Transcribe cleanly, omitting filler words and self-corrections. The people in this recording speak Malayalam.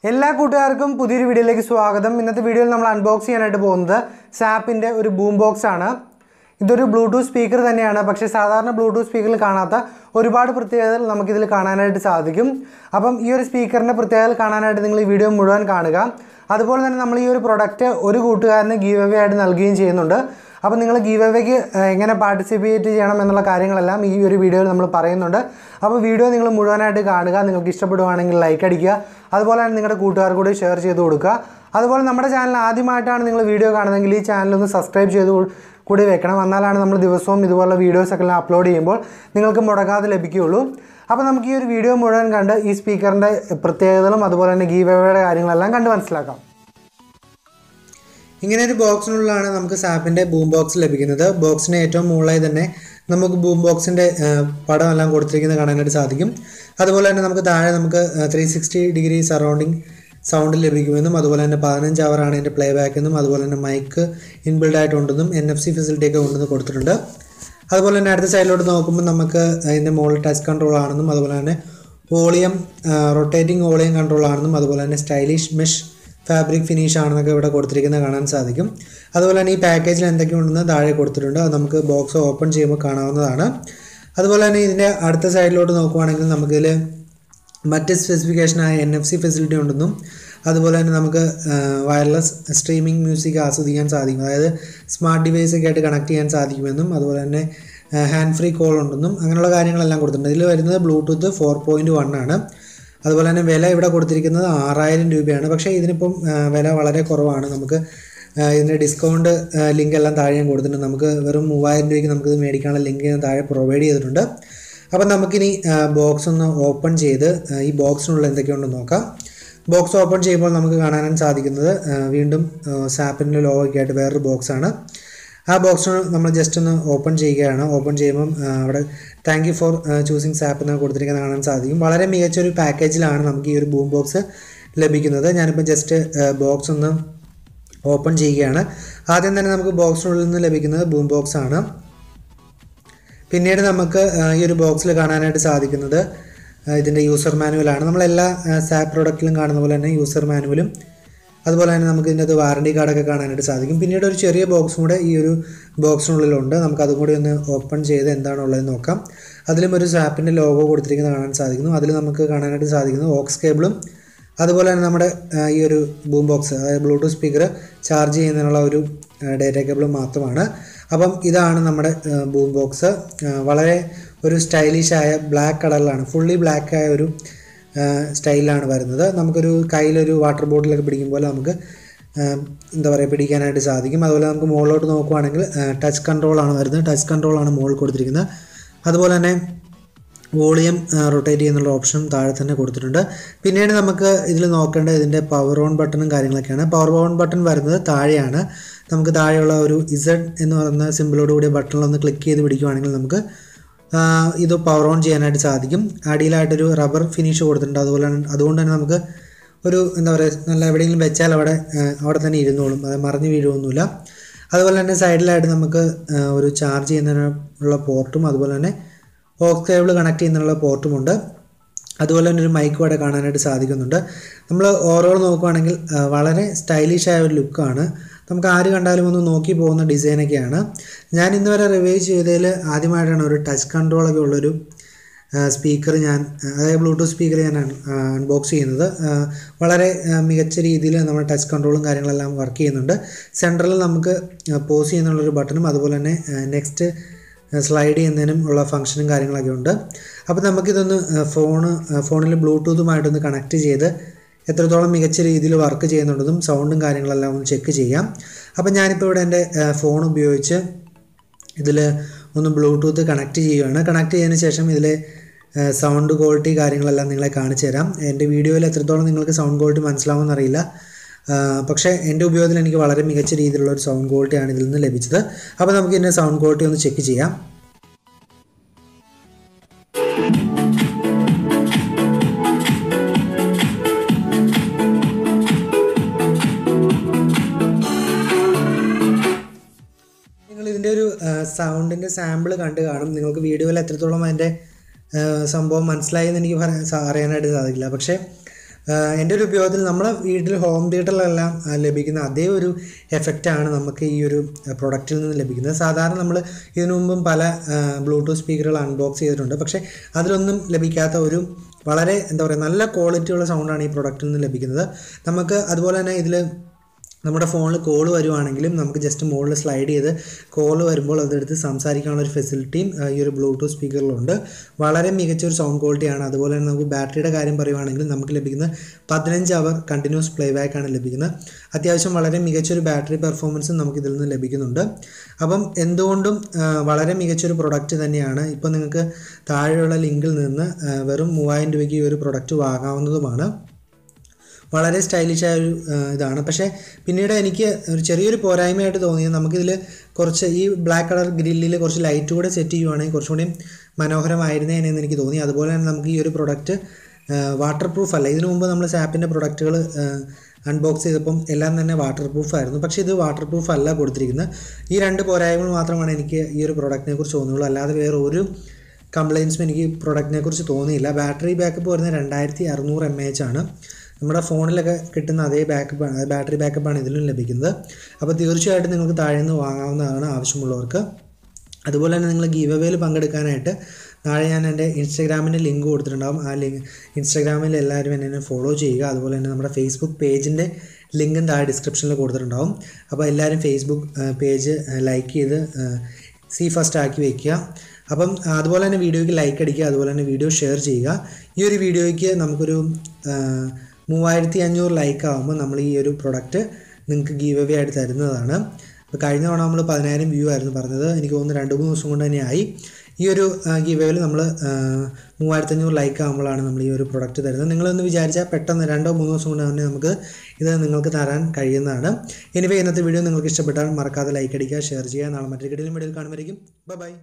എല്ലാ കൂട്ടുകാർക്കും പുതിയൊരു വീഡിയോയിലേക്ക് സ്വാഗതം. ഇന്നത്തെ വീഡിയോയിൽ നമ്മൾ അൺബോക്സ് ചെയ്യാനായിട്ട് പോകുന്നത് സാപ്പിൻ്റെ ഒരു ബൂം ബോക്സ് ആണ്. ഇതൊരു ബ്ലൂടൂത്ത് സ്പീക്കർ തന്നെയാണ്. പക്ഷേ സാധാരണ ബ്ലൂടൂത്ത് സ്പീക്കറിൽ കാണാത്ത ഒരുപാട് പ്രത്യേകതകൾ നമുക്കിതിൽ കാണാനായിട്ട് സാധിക്കും. അപ്പം ഈ ഒരു സ്പീക്കറിൻ്റെ പ്രത്യേകതകൾ കാണാനായിട്ട് നിങ്ങൾ ഈ വീഡിയോ മുഴുവൻ കാണുക. അതുപോലെ തന്നെ നമ്മൾ ഈ ഒരു പ്രൊഡക്റ്റ് ഒരു കൂട്ടുകാരന് ഗീവ് അവേ ആയിട്ട് നൽകുകയും ചെയ്യുന്നുണ്ട്. അപ്പോൾ നിങ്ങൾ ഗീവ് അവേക്ക് എങ്ങനെ പാർട്ടിസിപ്പേറ്റ് ചെയ്യണം എന്നുള്ള കാര്യങ്ങളെല്ലാം ഈ ഒരു വീഡിയോയിൽ നമ്മൾ പറയുന്നുണ്ട്. അപ്പോൾ വീഡിയോ നിങ്ങൾ മുഴുവനായിട്ട് കാണുക. നിങ്ങൾക്ക് ഇഷ്ടപ്പെടുവാണെങ്കിൽ ലൈക്ക് അടിക്കുക. അതുപോലെ തന്നെ നിങ്ങളുടെ കൂട്ടുകാർ കൂടി ഷെയർ ചെയ്ത് കൊടുക്കുക. അതുപോലെ നമ്മുടെ ചാനൽ ആദ്യമായിട്ടാണ് നിങ്ങൾ വീഡിയോ കാണുന്നതെങ്കിൽ ഈ ചാനലൊന്ന് സബ്സ്ക്രൈബ് ചെയ്ത് കൂടി വെക്കണം. എന്നാലാണ് നമ്മൾ ദിവസവും ഇതുപോലുള്ള വീഡിയോസൊക്കെ അപ്ലോഡ് ചെയ്യുമ്പോൾ നിങ്ങൾക്ക് മുടങ്ങാതെ ലഭിക്കുകയുള്ളൂ. അപ്പോൾ നമുക്ക് ഈ ഒരു വീഡിയോ മുഴുവൻ കണ്ട് ഈ സ്പീക്കറിൻ്റെ പ്രത്യേകതകളും അതുപോലെ തന്നെ ഗീവ് അവേയുടെ കാര്യങ്ങളെല്ലാം കണ്ട് മനസ്സിലാക്കാം. ഇങ്ങനെ ഒരു ബോക്സിനുള്ളിലാണ് നമുക്ക് സാപ്പിൻ്റെ ബൂം ബോക്സ് ലഭിക്കുന്നത്. ബോക്സിന് ഏറ്റവും മുകളിലായി തന്നെ നമുക്ക് ബൂം ബോക്സിൻ്റെ പടമെല്ലാം കൊടുത്തിരിക്കുന്നത് കാണാനായിട്ട് സാധിക്കും. അതുപോലെ തന്നെ നമുക്ക് താഴെ നമുക്ക് 360 ഡിഗ്രി സറൗണ്ടിങ് സൗണ്ട് ലഭിക്കുമെന്നും അതുപോലെ തന്നെ 15 ഹവറാണ് ഇതിൻ്റെ പ്ലേ ബാക്ക് എന്നും അതുപോലെ തന്നെ മൈക്ക് ഇൻബിൽഡ് ആയിട്ടുണ്ടെന്നും NFC ഫെസിലിറ്റിയൊക്കെ ഉണ്ടെന്ന് കൊടുത്തിട്ടുണ്ട്. അതുപോലെ തന്നെ അടുത്ത സൈഡിലോട്ട് നോക്കുമ്പോൾ നമുക്ക് ഇതിൻ്റെ മുകളിൽ ടച്ച് കൺട്രോൾ ആണെന്നും അതുപോലെ തന്നെ വോളിയം റൊട്ടേറ്റിംഗ് വോളിയം കൺട്രോൾ ആണെന്നും അതുപോലെ തന്നെ സ്റ്റൈലിഷ് മെഷ് ഫാബ്രിക് ഫിനിഷ് ആണെന്നൊക്കെ ഇവിടെ കൊടുത്തിരിക്കുന്നത് കാണാൻ സാധിക്കും. അതുപോലെ തന്നെ ഈ പാക്കേജിൽ എന്തൊക്കെയുണ്ടെന്ന് താഴെ കൊടുത്തിട്ടുണ്ട്. അത് നമുക്ക് ബോക്സ് ഓപ്പൺ ചെയ്യുമ്പോൾ കാണാവുന്നതാണ്. അതുപോലെ തന്നെ ഇതിൻ്റെ അടുത്ത സൈഡിലോട്ട് നോക്കുവാണെങ്കിൽ നമുക്കിതിൽ മറ്റ് സ്പെസിഫിക്കേഷനായ NFC ഫെസിലിറ്റി ഉണ്ടെന്നും അതുപോലെ തന്നെ നമുക്ക് വയർലെസ് സ്ട്രീമിംഗ് മ്യൂസിക് ആസ്വദിക്കാൻ സാധിക്കും. അതായത് സ്മാർട്ട് ഡിവൈസൊക്കെ ആയിട്ട് കണക്ട് ചെയ്യാൻ സാധിക്കുമെന്നും അതുപോലെ തന്നെ ഹാൻഡ് ഫ്രീ കോൾ ഉണ്ടെന്നും അങ്ങനെയുള്ള കാര്യങ്ങളെല്ലാം കൊടുത്തിട്ടുണ്ട്. ഇതിൽ വരുന്നത് ബ്ലൂടൂത്ത് 4.1 ആണ്. അതുപോലെ തന്നെ വില ഇവിടെ കൊടുത്തിരിക്കുന്നത് 6000 രൂപയാണ്. പക്ഷേ ഇതിനിപ്പം വില വളരെ കുറവാണ്. നമുക്ക് ഇതിൻ്റെ ഡിസ്കൗണ്ട് ലിങ്ക് എല്ലാം താഴെ ഞാൻ കൊടുത്തിട്ടുണ്ട്. നമുക്ക് വെറും 3000 രൂപയ്ക്ക് നമുക്കിത് മേടിക്കാനുള്ള ലിങ്ക് ഞാൻ താഴെ പ്രൊവൈഡ് ചെയ്തിട്ടുണ്ട്. അപ്പം നമുക്കിനി ബോക്സ് ഒന്ന് ഓപ്പൺ ചെയ്ത് ഈ ബോക്സിനുള്ള എന്തൊക്കെയുണ്ടെന്ന് നോക്കാം. ബോക്സ് ഓപ്പൺ ചെയ്യുമ്പോൾ നമുക്ക് കാണാനായിട്ട് സാധിക്കുന്നത് വീണ്ടും സാപ്പിൻ്റെ ലോഗോയൊക്കെ ആയിട്ട് വേറൊരു ബോക്സാണ്. ആ ബോക്സ് നമ്മൾ ജസ്റ്റ് ഒന്ന് ഓപ്പൺ ചെയ്യുകയാണ്. ഓപ്പൺ ചെയ്യുമ്പം അവിടെ thank you for choosing sap എന്ന് കൊടുത്തിരിക്കുന്നത് കാണാൻ സാധിക്കും. വളരെ മികച്ചൊരു പാക്കേജിലാണ് നമുക്ക് ഈ ഒരു ബൂം ബോക്സ് ലഭിക്കുന്നത്. ഞാനിപ്പോൾ ജസ്റ്റ് ബോക്സ് ഒന്ന് ഓപ്പൺ ചെയ്യുകയാണ്. ആദ്യം തന്നെ നമുക്ക് ബോക്സിനുള്ളിൽ നിന്ന് ലഭിക്കുന്നത് ബൂം ബോക്സ് ആണ്. പിന്നീട് നമുക്ക് ഈ ഒരു ബോക്സിൽ കാണാനായിട്ട് സാധിക്കുന്നത് ഇതിൻ്റെ യൂസർ മാനുവലാണ്. നമ്മളെല്ലാ സാപ്പ് പ്രോഡക്റ്റിലും കാണുന്ന പോലെ തന്നെ യൂസർ മാനുവലും അതുപോലെ തന്നെ നമുക്ക് ഇതിൻ്റെ വാറണ്ടി കാർഡൊക്കെ കാണാനായിട്ട് സാധിക്കും. പിന്നീട് ഒരു ചെറിയ ബോക്സും കൂടെ ഈ ഒരു ബോക്സിനുള്ളിലുണ്ട്. നമുക്ക് അതും കൂടി ഒന്ന് ഓപ്പൺ ചെയ്ത് എന്താണുള്ളതെന്ന് നോക്കാം. അതിലും ഒരു സാപ്പിൻ്റെ ലോഗോ കൊടുത്തിരിക്കുന്നത് കാണാൻ സാധിക്കുന്നു. അതിൽ നമുക്ക് കാണാനായിട്ട് സാധിക്കുന്നത് ഓക്സ് കേബിളും അതുപോലെ തന്നെ നമ്മുടെ ഈ ഒരു ബൂം ബോക്സ് അതായത് ബ്ലൂടൂത്ത് സ്പീക്കർ ചാർജ് ചെയ്യുന്നതിനുള്ള ഒരു ഡേറ്റ കേബിളും മാത്രമാണ്. അപ്പം ഇതാണ് നമ്മുടെ ബൂം ബോക്സ്. വളരെ ഒരു സ്റ്റൈലിഷായ ബ്ലാക്ക് കളറിലാണ്, ഫുള്ളി ബ്ലാക്കായ ഒരു സ്റ്റൈലിലാണ് വരുന്നത്. നമുക്കൊരു കയ്യിലൊരു വാട്ടർ ബോട്ടിലൊക്കെ പിടിക്കുമ്പോൾ നമുക്ക് എന്താ പറയുക പിടിക്കാനായിട്ട് സാധിക്കും. അതുപോലെ നമുക്ക് മുകളിലോട്ട് നോക്കുവാണെങ്കിൽ ടച്ച് കൺട്രോളാണ് വരുന്നത്. ടച്ച് കൺട്രോളാണ് മുകളിൽ കൊടുത്തിരിക്കുന്നത്. അതുപോലെ തന്നെ വോളിയം റൊട്ടേറ്റ് ചെയ്യുന്നുള്ള ഓപ്ഷൻ താഴെ തന്നെ കൊടുത്തിട്ടുണ്ട്. പിന്നീട് നമുക്ക് ഇതിൽ നോക്കേണ്ടത് ഇതിൻ്റെ പവർ ഓൺ ബട്ടണും കാര്യങ്ങളൊക്കെയാണ്. പവർ ഓൺ ബട്ടൺ വരുന്നത് താഴെയാണ്. നമുക്ക് താഴെയുള്ള ഒരു Z എന്ന് പറയുന്ന സിമ്പിളോട് കൂടിയ ബട്ടണിലൊന്ന് ക്ലിക്ക് ചെയ്ത് പിടിക്കുകയാണെങ്കിൽ നമുക്ക് ഇത് പവർ ഓൺ ചെയ്യാനായിട്ട് സാധിക്കും. അടിയിലായിട്ടൊരു റബ്ബർ ഫിനിഷ് കൊടുത്തിട്ടുണ്ട്. അതുകൊണ്ട് തന്നെ നമുക്ക് ഒരു എന്താ പറയുക നല്ല എവിടെയെങ്കിലും വെച്ചാൽ അവിടെ തന്നെ ഇരുന്നോളും, അത് മറിഞ്ഞ് വീഴുമൊന്നുമില്ല. അതുപോലെ തന്നെ സൈഡിലായിട്ട് നമുക്ക് ഒരു ചാർജ് ചെയ്യുന്നതിനുള്ള പോർട്ടും അതുപോലെ തന്നെ ഓക്സ് കേബിൾ കണക്ട് ചെയ്യുന്നതിനുള്ള പോർട്ടുമുണ്ട്. അതുപോലെ തന്നെ ഒരു മൈക്കും അവിടെ കാണാനായിട്ട് സാധിക്കുന്നുണ്ട്. നമ്മൾ ഓവറോൾ നോക്കുകയാണെങ്കിൽ വളരെ സ്റ്റൈലിഷായ ഒരു ലുക്കാണ്. നമുക്ക് ആര് കണ്ടാലും ഒന്ന് നോക്കി പോകുന്ന ഡിസൈനൊക്കെയാണ്. ഞാൻ ഇന്ന് വരെ റിവ്യൂ ചെയ്തതിൽ ആദ്യമായിട്ടാണ് ഒരു ടച്ച് കൺട്രോളൊക്കെ ഉള്ളൊരു സ്പീക്കർ അതായത് ബ്ലൂടൂത്ത് സ്പീക്കർ ഞാൻ അൺബോക്സ് ചെയ്യുന്നത്. വളരെ മികച്ച രീതിയിൽ നമ്മുടെ ടച്ച് കൺട്രോളും കാര്യങ്ങളെല്ലാം വർക്ക് ചെയ്യുന്നുണ്ട്. സെൻട്രലിൽ നമുക്ക് പോസ് ചെയ്യുന്നുള്ളൊരു ബട്ടണും അതുപോലെ തന്നെ നെക്സ്റ്റ് സ്ലൈഡ് ചെയ്യുന്നതിനും ഉള്ള ഫംഗ്ഷനും കാര്യങ്ങളൊക്കെ ഉണ്ട്. അപ്പോൾ നമുക്കിതൊന്ന് ഫോണിൽ ബ്ലൂടൂത്തുമായിട്ടൊന്ന് കണക്ട് ചെയ്ത് എത്രത്തോളം മികച്ച രീതിയിൽ വർക്ക് ചെയ്യുന്നുണ്ടെന്നും സൗണ്ടും കാര്യങ്ങളെല്ലാം ഒന്ന് ചെക്ക് ചെയ്യാം. അപ്പോൾ ഞാനിപ്പോൾ ഇവിടെ എൻ്റെ ഫോൺ ഉപയോഗിച്ച് ഇതിൽ ഒന്ന് ബ്ലൂടൂത്ത് കണക്ട് ചെയ്യുകയാണ്. കണക്ട് ചെയ്തതിന് ശേഷം ഇതിൽ സൗണ്ട് ക്വാളിറ്റി കാര്യങ്ങളെല്ലാം നിങ്ങളെ കാണിച്ചു തരാം. എൻ്റെ വീഡിയോയിൽ എത്രത്തോളം നിങ്ങൾക്ക് സൗണ്ട് ക്വാളിറ്റി മനസ്സിലാവുമെന്ന് അറിയില്ല. പക്ഷേ എൻ്റെ ഉപയോഗത്തിൽ എനിക്ക് വളരെ മികച്ച രീതിയിലുള്ള ഒരു സൗണ്ട് ക്വാളിറ്റിയാണ് ഇതിൽ നിന്ന് ലഭിച്ചത്. അപ്പോൾ നമുക്ക് ഇതിൻ്റെ സൗണ്ട് ക്വാളിറ്റി ഒന്ന് ചെക്ക് ചെയ്യാം. ഇതിൻ്റെ ഒരു സൗണ്ടിൻ്റെ സാമ്പിൾ കണ്ട് കാണും. നിങ്ങൾക്ക് വീഡിയോയിൽ എത്രത്തോളം അതിൻ്റെ സംഭവം മനസ്സിലായി എന്ന് എനിക്ക് അറിയാനായിട്ട് സാധിക്കില്ല. പക്ഷേ എൻ്റെ ഒരു ഉപയോഗത്തിൽ നമ്മളെ വീട്ടിൽ ഹോം തിയേറ്ററിലെല്ലാം ലഭിക്കുന്ന അതേ ഒരു എഫക്റ്റാണ് നമുക്ക് ഈ ഒരു പ്രൊഡക്റ്റിൽ നിന്ന് ലഭിക്കുന്നത്. സാധാരണ നമ്മൾ ഇതിനു മുമ്പും പല ബ്ലൂടൂത്ത് സ്പീക്കറുകൾ അൺബോക്സ് ചെയ്തിട്ടുണ്ട്. പക്ഷേ അതിലൊന്നും ലഭിക്കാത്ത ഒരു വളരെ എന്താ പറയുക നല്ല ക്വാളിറ്റിയുള്ള സൗണ്ടാണ് ഈ പ്രൊഡക്റ്റിൽ നിന്ന് ലഭിക്കുന്നത്. നമുക്ക് അതുപോലെ തന്നെ ഇതിൽ നമ്മുടെ ഫോണിൽ കോൾ വരുവാണെങ്കിലും നമുക്ക് ജസ്റ്റ് മുകളിൽ സ്ലൈഡ് ചെയ്ത് കോൾ വരുമ്പോൾ അതെടുത്ത് സംസാരിക്കാനുള്ള ഒരു ഫെസിലിറ്റിയും ഈ ഒരു ബ്ലൂടൂത്ത് സ്പീക്കറിലുണ്ട്. വളരെ മികച്ചൊരു സൗണ്ട് ക്വാളിറ്റിയാണ്. അതുപോലെ തന്നെ നമുക്ക് ബാറ്ററിയുടെ കാര്യം പറയുവാണെങ്കിൽ നമുക്ക് ലഭിക്കുന്ന 15 അവർ കണ്ടിന്യൂസ് പ്ലേ ബാക്കാണ് ലഭിക്കുന്നത്. അത്യാവശ്യം വളരെ മികച്ചൊരു ബാറ്ററി പെർഫോമൻസും നമുക്ക് ഇതിൽ നിന്ന് ലഭിക്കുന്നുണ്ട്. അപ്പം എന്തുകൊണ്ടും വളരെ മികച്ചൊരു പ്രൊഡക്റ്റ് തന്നെയാണ്. ഇപ്പോൾ നിങ്ങൾക്ക് താഴെയുള്ള ലിങ്കിൽ നിന്ന് വെറും 3000 രൂപയ്ക്ക് ഈ ഒരു പ്രൊഡക്റ്റ് വാങ്ങാവുന്നതുമാണ്. വളരെ സ്റ്റൈലിഷായ ഒരു ഇതാണ്. പക്ഷേ പിന്നീട് എനിക്ക് ഒരു ചെറിയൊരു പോരായ്മയായിട്ട് തോന്നിയത് നമുക്കിതിൽ കുറച്ച് ഈ ബ്ലാക്ക് കളർ ഗ്രില്ലിൽ കുറച്ച് ലൈറ്റ് കൂടെ സെറ്റ് ചെയ്യുവാണെങ്കിൽ കുറച്ചുകൂടി മനോഹരമായിരുന്നേനെന്ന് എനിക്ക് തോന്നി. അതുപോലെ തന്നെ നമുക്ക് ഈ ഒരു പ്രൊഡക്റ്റ് വാട്ടർ പ്രൂഫ് അല്ല. ഇതിനു മുമ്പ് നമ്മൾ സാപ്പിൻ്റെ പ്രൊഡക്റ്റുകൾ അൺബോക്സ് ചെയ്തപ്പം എല്ലാം തന്നെ വാട്ടർ പ്രൂഫ് ആയിരുന്നു. പക്ഷേ ഇത് വാട്ടർ പ്രൂഫ് അല്ല കൊടുത്തിരിക്കുന്നത്. ഈ 2 പോരായ്മകൾ മാത്രമാണ് എനിക്ക് ഈ ഒരു പ്രൊഡക്റ്റിനെ കുറിച്ച് തോന്നിയുള്ളൂ. അല്ലാതെ വേറെ ഒരു കംപ്ലയിൻസും എനിക്ക് പ്രൊഡക്റ്റിനെ കുറിച്ച് തോന്നിയില്ല. ബാറ്ററി ബാക്കപ്പ് വരുന്നത് 2600 mAh ആണ്. നമ്മുടെ ഫോണിലൊക്കെ കിട്ടുന്ന അതേ ബാറ്ററി ബാക്കപ്പാണ് ഇതിലും ലഭിക്കുന്നത്. അപ്പോൾ തീർച്ചയായിട്ടും നിങ്ങൾക്ക് താഴെ നിന്ന് വാങ്ങാവുന്നതാണ് ആവശ്യമുള്ളവർക്ക്. അതുപോലെ തന്നെ നിങ്ങൾ ഗീവവേയിൽ പങ്കെടുക്കാനായിട്ട് താഴെ ഞാൻ എൻ്റെ ഇൻസ്റ്റാഗ്രാമിൻ്റെ ലിങ്ക് കൊടുത്തിട്ടുണ്ടാകും. ആ ലിങ്ക് ഇൻസ്റ്റാഗ്രാമിൽ എല്ലാവരും എന്നെ ഫോളോ ചെയ്യുക. അതുപോലെ തന്നെ നമ്മുടെ ഫേസ്ബുക്ക് പേജിൻ്റെ ലിങ്കും താഴെ ഡിസ്ക്രിപ്ഷനിൽ കൊടുത്തിട്ടുണ്ടാകും. അപ്പോൾ എല്ലാവരും ഫേസ്ബുക്ക് പേജ് ലൈക്ക് ചെയ്ത് സീ ഫസ്റ്റ് ആക്കി വയ്ക്കുക. അപ്പം അതുപോലെ തന്നെ വീഡിയോയ്ക്ക് ലൈക്ക് അടിക്കുക. അതുപോലെ തന്നെ വീഡിയോ ഷെയർ ചെയ്യുക. ഈ ഒരു വീഡിയോയ്ക്ക് നമുക്കൊരു 3500 ലൈക്ക് ആകുമ്പോൾ നമ്മൾ ഈ ഒരു പ്രൊഡക്റ്റ് നിങ്ങൾക്ക് ഗീവ് അവേ ആയിട്ട് തരുന്നതാണ്. അപ്പോൾ കഴിഞ്ഞ തവണ നമ്മൾ 10,000 വ്യൂ ആയിരുന്നു പറഞ്ഞത്. എനിക്ക് തോന്നുന്നു 2-3 ദിവസം കൊണ്ട് തന്നെ ആയി. ഈ ഒരു ഗീവ് അവേയിൽ നമ്മൾ 3500 ലൈക്ക് ആകുമ്പോഴാണ് നമ്മൾ ഈ ഒരു പ്രൊഡക്റ്റ് തരുന്നത്. നിങ്ങളൊന്ന് വിചാരിച്ചാൽ പെട്ടെന്ന് 2-3 ദിവസം കൊണ്ട് തന്നെ നമുക്ക് ഇത് നിങ്ങൾക്ക് തരാൻ കഴിയുന്നതാണ്. എനിവേ ഇന്നത്തെ വീഡിയോ നിങ്ങൾക്ക് ഇഷ്ടപ്പെട്ടാൽ മറക്കാതെ ലൈക്ക് അടിക്കുക, ഷെയർ ചെയ്യുക. നാളെ മറ്റൊരു വീഡിയോയിൽ കാണുമായിരിക്കും. ബൈ.